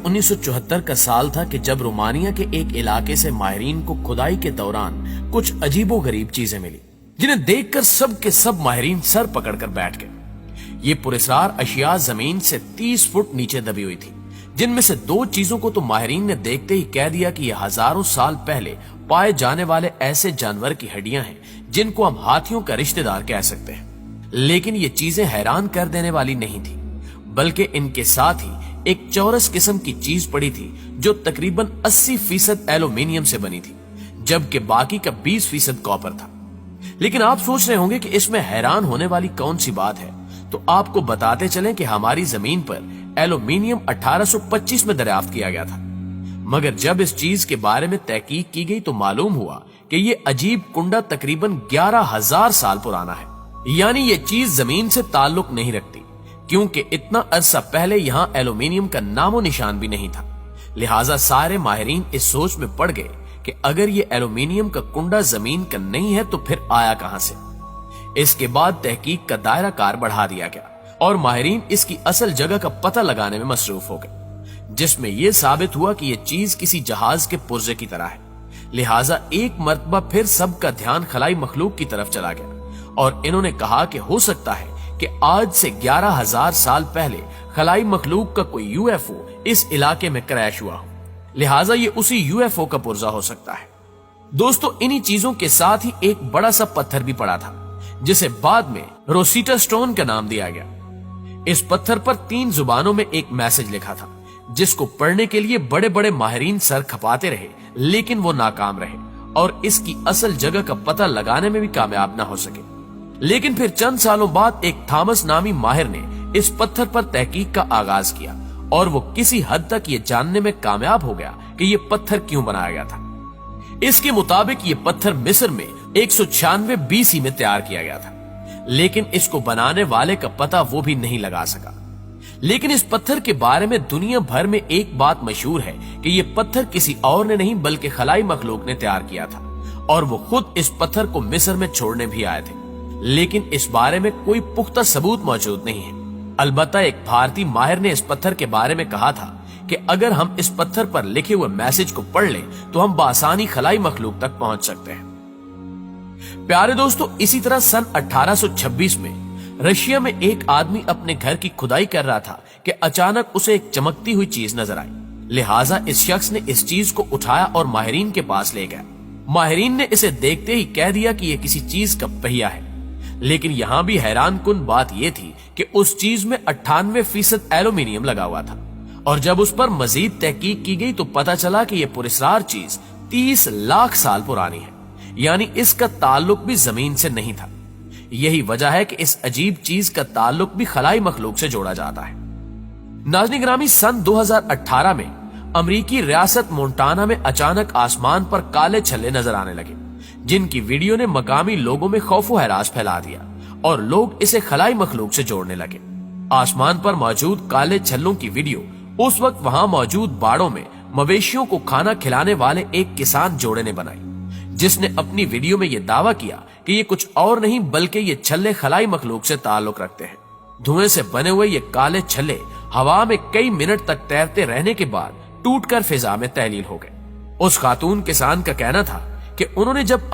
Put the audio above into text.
1974 का साल था कि जब रोमानिया के एक इलाके से माहिरीन को खुदाई के दौरान कुछ अजीबोगरीब चीजें मिली, जिन्हें देखकर सब के सब माहिरीन सर पकड़कर बैठ गए। ये पुरस्कार अशिया जमीन से 30 फुट नीचे दबी हुई थी, जिनमें से दो चीजों को तो माहिरीन ने देखते ही कह दिया कि ये हजारों साल पहले पाए जाने वाले ऐसे जानवर की हड्डियां हैं जिनको हम हाथियों का रिश्तेदार कह सकते हैं। लेकिन ये चीजें हैरान कर देने वाली नहीं थी, बल्कि इनके साथ ही एक चौरस किस्म की चीज पड़ी थी जो तकरीबन 80% एल्यूमिनियम से बनी थी, जबकि बाकी का 20% कॉपर था। लेकिन आप सोच रहे होंगे कि इसमें हैरान होने वाली कौन सी बात है, तो आपको बताते चलें कि हमारी जमीन पर एल्यूमिनियम 1825 में दरियाफ्त किया गया था, मगर जब इस चीज के बारे में तहकीक की गई तो मालूम हुआ कि ये अजीब कुंडा तकरीबन 11,000 साल पुराना है। यानी ये चीज जमीन से ताल्लुक नहीं रखती, क्योंकि इतना अरसा पहले यहाँ एल्यूमिनियम का नामो निशान भी नहीं था। लिहाजा सारे माहिरीन इस सोच में पड़ गए कि अगर ये एल्यूमिनियम का कुंडा जमीन का नहीं है तो फिर आया कहां से। इसके बाद तहकीक का दायरा कार बढ़ा दिया गया और माहिरीन इसकी असल जगह का पता लगाने में मसरूफ हो गए, जिसमें यह साबित हुआ कि यह चीज किसी जहाज के पुर्जे की तरह है। लिहाजा एक मर्तबा फिर सबका ध्यान खलाई मखलूक की तरफ चला गया और इन्होंने कहा कि हो सकता है कि आज से 11,000 साल पहले खलाई मखलूक का कोई यूएफओ इस इलाके में क्रैश हुआ हो, लिहाजा ये उसी यूएफओ का पुर्जा हो सकता है। दोस्तों, इन्हीं चीजों के साथ ही एक बड़ा सा पत्थर भी पड़ा था, जिसे बाद में रोसीटा स्टोन का नाम दिया गया। इस पत्थर पर 3 जुबानों में एक मैसेज लिखा था, जिसको पढ़ने के लिए बड़े बड़े माहिरीन सर खपाते रहे, लेकिन वो नाकाम रहे और इसकी असल जगह का पता लगाने में भी कामयाब ना हो सके। लेकिन फिर चंद सालों बाद एक थॉमस नामी माहिर ने इस पत्थर पर तहकीक का आगाज किया और वो किसी हद तक ये जानने में कामयाब हो गया कि ये पत्थर क्यों बनाया गया था। इसके मुताबिक ये पत्थर मिस्र में 196 BC में तैयार किया गया था, लेकिन इसको बनाने वाले का पता वो भी नहीं लगा सका। लेकिन इस पत्थर के बारे में दुनिया भर में एक बात मशहूर है कि ये पत्थर किसी और ने नहीं बल्कि खलाई मखलूक ने तैयार किया था और वो खुद इस पत्थर को मिस्र में छोड़ने भी आए थे। लेकिन इस बारे में कोई पुख्ता सबूत मौजूद नहीं है। अलबत्ता एक भारतीय माहिर ने इस पत्थर के बारे में कहा था कि अगर हम इस पत्थर पर लिखे हुए मैसेज को पढ़ लें तो हम बासानी खलाई मखलूक तक पहुंच सकते हैं। प्यारे दोस्तों, इसी तरह सन 1826 में रशिया में एक आदमी अपने घर की खुदाई कर रहा था कि अचानक उसे एक चमकती हुई चीज नजर आई। लिहाजा इस शख्स ने इस चीज को उठाया और माहिरीन के पास ले गया। माहिरीन ने इसे देखते ही कह दिया कि यह किसी चीज का पहिया है। लेकिन यहां भी हैरान कुन बात यह थी कि उस चीज में 98% एल्यूमिनियम लगा हुआ था और जब उस पर मजीद तहकीक की गई तो पता चला कि यह पुरस्कार चीज 30 लाख साल पुरानी है, यानी इसका ताल्लुक भी जमीन से नहीं था। यही वजह है कि इस अजीब चीज का ताल्लुक भी खलाई मखलूक से जोड़ा जाता है। नाज़रीन गिरामी, सन 2018 में अमरीकी रियासत मोंटाना में अचानक आसमान पर काले छल्ले नजर आने लगे, जिनकी वीडियो ने मकामी लोगों में खौफो हरास फैला दिया और लोग इसे खलाई मखलूक से जोड़ने लगे। आसमान पर मौजूद काले छल्लों की वीडियो उस वक्त वहां मौजूद बाड़ों में मवेशियों को खाना खिलाने वाले एक किसान जोड़े ने बनाई, जिसने अपनी वीडियो में यह दावा किया कि ये कुछ और नहीं बल्कि ये छल्ले खलाई मखलूक से ताल्लुक रखते हैं। धुएं से बने हुए ये काले छल्ले हवा में कई मिनट तक तैरते रहने के बाद टूटकर फिजा में तहलील हो गए। उस खातून किसान का कहना था कि उन्होंने जब